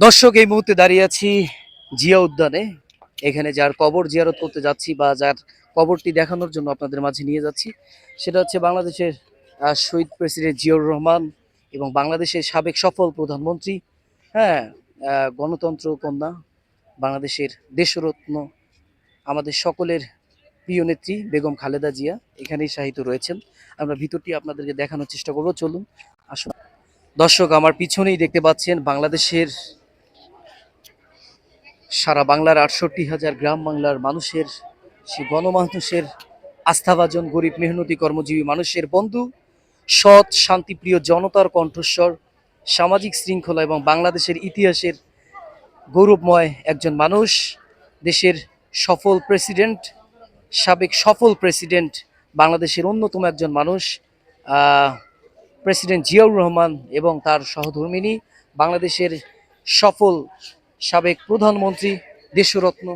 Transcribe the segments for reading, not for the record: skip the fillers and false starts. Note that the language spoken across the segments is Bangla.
দর্শক, এই মুহূর্তে দাঁড়িয়ে আছি জিয়া উদ্যানে। এখানে যার কবর জিয়ারত করতে যাচ্ছি বা যার কবরটি দেখানোর জন্য আপনাদের মাঝে নিয়ে যাচ্ছি, সেটা হচ্ছে বাংলাদেশের শহীদ প্রেসিডেন্ট জিয়াউর রহমান এবং বাংলাদেশের সাবেক সফল প্রধানমন্ত্রী, হ্যাঁ, গণতন্ত্র কন্যা, বাংলাদেশের দেশরত্ন, আমাদের সকলের প্রিয় নেত্রী বেগম খালেদা জিয়া এখানেই শায়িত রয়েছেন। আমরা ভিতরটি আপনাদেরকে দেখানোর চেষ্টা করব, চলুন আসুন। দর্শক, আমার পিছনেই দেখতে পাচ্ছেন বাংলাদেশের সারা বাংলার ৬৮,০০০ গ্রাম বাংলার মানুষের, সে গণমানুষের আস্থাভাজন, গরিব মেহনতি কর্মজীবী মানুষের বন্ধু, সৎ শান্তিপ্রিয় জনতার কণ্ঠস্বর, সামাজিক শৃঙ্খলা এবং বাংলাদেশের ইতিহাসের গৌরবময় একজন মানুষ, দেশের সফল প্রেসিডেন্ট, সাবেক সফল প্রেসিডেন্ট, বাংলাদেশের অন্যতম একজন মানুষ, প্রেসিডেন্ট জিয়াউর রহমান এবং তার সহধর্মিণী, বাংলাদেশের সফল সাবেক প্রধানমন্ত্রী, দেশরত্ন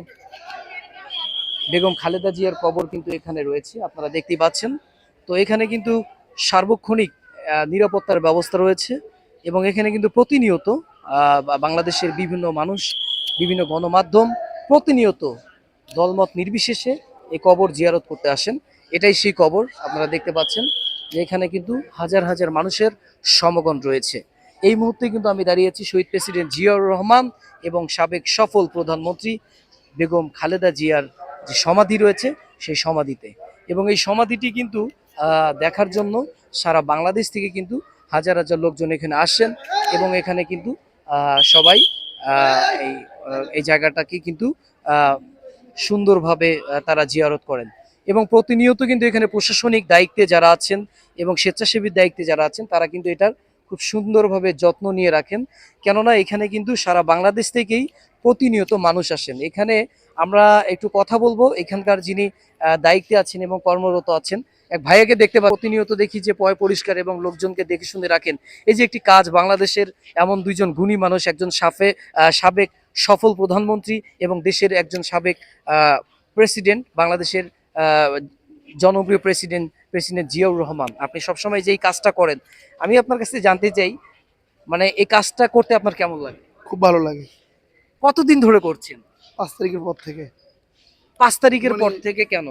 বেগম খালেদা জিয়ার কবর কিন্তু এখানে রয়েছে, আপনারা দেখতেই পাচ্ছেন। তো এখানে কিন্তু সার্বক্ষণিক নিরাপত্তার ব্যবস্থা রয়েছে এবং এখানে কিন্তু প্রতিনিয়ত বাংলাদেশের বিভিন্ন মানুষ, বিভিন্ন গণমাধ্যম প্রতিনিয়ত দলমত নির্বিশেষে এই কবর জিয়ারত করতে আসেন। এটাই সেই কবর, আপনারা দেখতে পাচ্ছেন যে এখানে কিন্তু হাজার হাজার মানুষের সমাগম রয়েছে। এই মুহূর্তে কিন্তু আমি দাঁড়িয়ে আছি শহীদ প্রেসিডেন্ট জিয়াউর রহমান এবং সাবেক সফল প্রধানমন্ত্রী বেগম খালেদা জিয়ার যে সমাধি রয়েছে সেই সমাধিতে, এবং এই সমাধিটি কিন্তু দেখার জন্য সারা বাংলাদেশ থেকে কিন্তু হাজার হাজার লোকজন এখানে আসেন এবং এখানে কিন্তু সবাই এই এই জায়গাটাকে কিন্তু সুন্দরভাবে তারা জিয়ারত করেন। এবং প্রতিনিয়ত কিন্তু এখানে প্রশাসনিক দায়িত্বে যারা আছেন এবং স্বেচ্ছাসেবীর দায়িত্বে যারা আছেন তারা কিন্তু এটার খুব সুন্দরভাবে যত্ন নিয়ে রাখেন, কেননা এখানে কিন্তু সারা বাংলাদেশ থেকেই প্রতিনিয়ত মানুষ আসেন। এখানে আমরা একটু কথা বলবো, এখানকার যিনি দায়িত্বে আছেন এবং কর্মরত আছেন এক ভাইয়াকে দেখতে পাই, প্রতিনিয়ত দেখি যে পয় পরিষ্কার এবং লোকজনকে দেখে শুনে রাখেন। এই যে একটি কাজ, বাংলাদেশের এমন দুইজন গুণী মানুষ, একজন সাবেক সফল প্রধানমন্ত্রী এবং দেশের একজন সাবেক প্রেসিডেন্ট, বাংলাদেশের জনপ্রিয় প্রেসিডেন্ট জিয়াউর রহমান, আপনি সবসময় যে এই কাজটা করেন, আমি আপনার কাছে জানতে চাই, মানে এই কাজটা করতে আপনার কেমন লাগে? খুব ভালো লাগে। কতদিন ধরে করছেন? ৫ তারিখের পর থেকে। ৫ তারিখের মানে পর থেকে? কেন?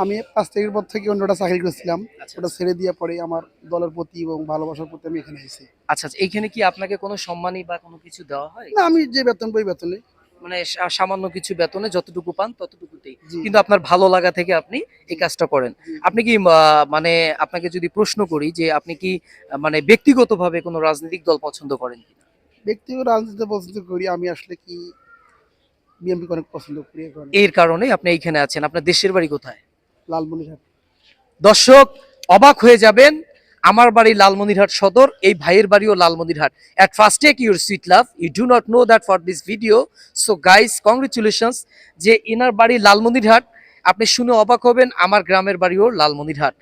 আমি ৫ তারিখের পর থেকে অন্যটা চাকরি করছিলাম। আচ্ছা ওটা আচ্ছা। ছেড়ে দিয়ে পরে আমার দলের প্রতি এবং ভালোবাসার প্রতি আমি এখানে এসেছি। আচ্ছা আচ্ছা, এইখানে কি আপনাকে কোনো সম্মানী বা কোনো কিছু দেওয়া হয়? না, আমি যে বেতন পাই বেতনে। মানে সামান্য কিছু বেতনে যতটুকু পান ততটুকুতেই, জি, কিন্তু আপনার ভালো লাগা থেকে আপনি এই কাজটা করেন। জি। আপনি কি মানে আপনাকে যদি প্রশ্ন করি যে আপনি কি মানে ব্যক্তিগতভাবে কোনো রাজনৈতিক দল পছন্দ করেন কিনা? ব্যক্তিগত রাজনীতিতে পছন্দ করি। আমি আসলে কি বিএনপিকে অনেক পছন্দ করি এই কারণে। এর কারণে আপনি এইখানে আছেন। আপনার দেশের বাড়ি কোথায়? লালমনিরহাট। দর্শক, অবাক হয়ে যাবেন, আমার বাড়ি লালমনিরহাট সদর, এই ভাইয়ের বাড়িও Lalmonirhat. At first take your sweet love, you do not know that for this video, so guys congratulations যে এনার বাড়ি লালমনিরহাট। আপনি শুনে অবাক হবেন, আমার গ্রামের বাড়িও লালমনিরহাট।